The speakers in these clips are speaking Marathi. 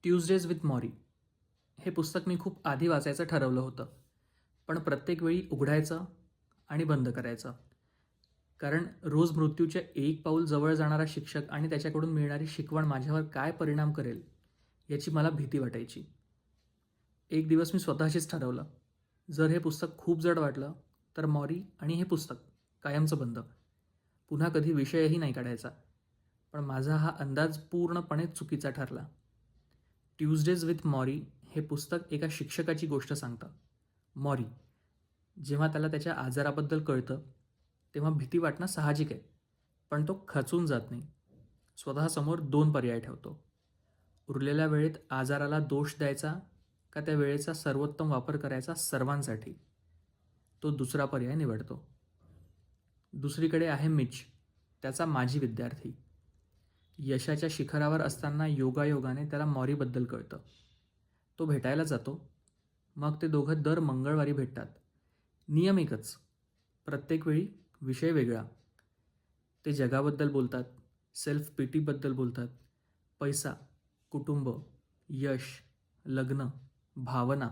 ट्यूजडेज विथ मॉरी हे पुस्तक मी खूप आधी वाचायचं ठरवलं होतं, पण प्रत्येक वेळी उघडायचं आणि बंद करायचं. कारण रोज मृत्यूच्या एक पाऊल जवळ जाणारा शिक्षक आणि त्याच्याकडून मिळणारी शिकवण माझ्यावर काय परिणाम करेल याची मला भीती वाटायची. एक दिवस मी स्वतःशीच ठरवलं, जर हे पुस्तक खूप जड वाटलं तर मॉरी आणि हे पुस्तक कायमचं बंद. पुन्हा कधी विषयही नाही काढायचा. पण माझा हा अंदाज पूर्णपणे चुकीचा ठरला. ट्यूजडेज विथ मॉरी हे पुस्तक एका शिक्षकाची गोष्ट सांगतं. मॉरी जेव्हा त्याला त्याच्या आजाराबद्दल कळतं तेव्हा भीती वाटणं साहजिक आहे, पण तो खचून जात नाही. स्वतःसमोर दोन पर्याय ठेवतो. उरलेल्या वेळेत आजाराला दोष द्यायचा का त्या वेळेचा सर्वोत्तम वापर करायचा सर्वांसाठी. तो दुसरा पर्याय निवडतो. दुसरीकडे आहे मिच, त्याचा माजी विद्यार्थी. यशाच्या शिखरावर असताना योगायोगाने त्याला मॉरीबद्दल कळतं. तो भेटायला जातो. मग ते दोघं दर मंगळवारी भेटतात. नियम एकच, प्रत्येक वेळी विषय वेगळा. ते जगाबद्दल बोलतात, सेल्फ पिटीबद्दल बोलतात, पैसा, कुटुंब, यश, लग्न, भावना,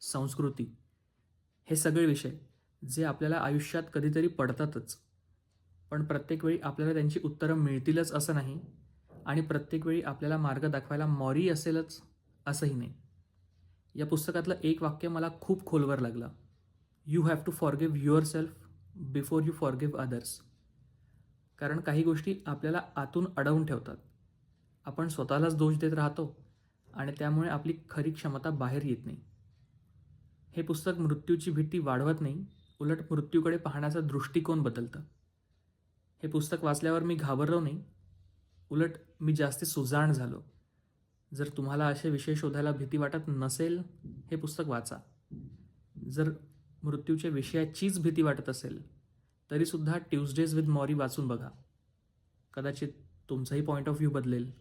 संस्कृती, हे सगळे विषय जे आपल्याला आयुष्यात कधीतरी पडतातच. पण प्रत्येक वेळी आपल्याला त्यांची उत्तरं मिळतीलच असं नाही, आणि प्रत्येक वेळी आपल्याला मार्ग दाखवायला मॉरी असेलच असंही नाही. या पुस्तकातलं एक वाक्य मला खूप खोलवर लागलं. यू हॅव टू फॉरगिव्ह युअर सेल्फ बिफोर यू फॉरगिव्ह अदर्स. कारण काही गोष्टी आपल्याला आतून अडवून ठेवतात. आपण स्वतःलाच दोष देत राहतो आणि त्यामुळे आपली खरी क्षमता बाहेर येत नाही. हे पुस्तक मृत्यूची भीती वाढवत नाही, उलट मृत्यूकडे पाहण्याचा दृष्टिकोन बदलतं. हे पुस्तक वाचल्यावर मी घाबरलो नाही, उलट मी जास्ती सुजाण झालो. जर तुम्हाला असे विषय शोधायला भीती वाटत नसेल, हे पुस्तक वाचा. जर मृत्यूच्या विषयाचीच भीती वाटत असेल तरीसुद्धा ट्यूजडेज विथ मॉरी वाचून बघा. कदाचित तुमचाही पॉईंट ऑफ व्ह्यू बदलेल.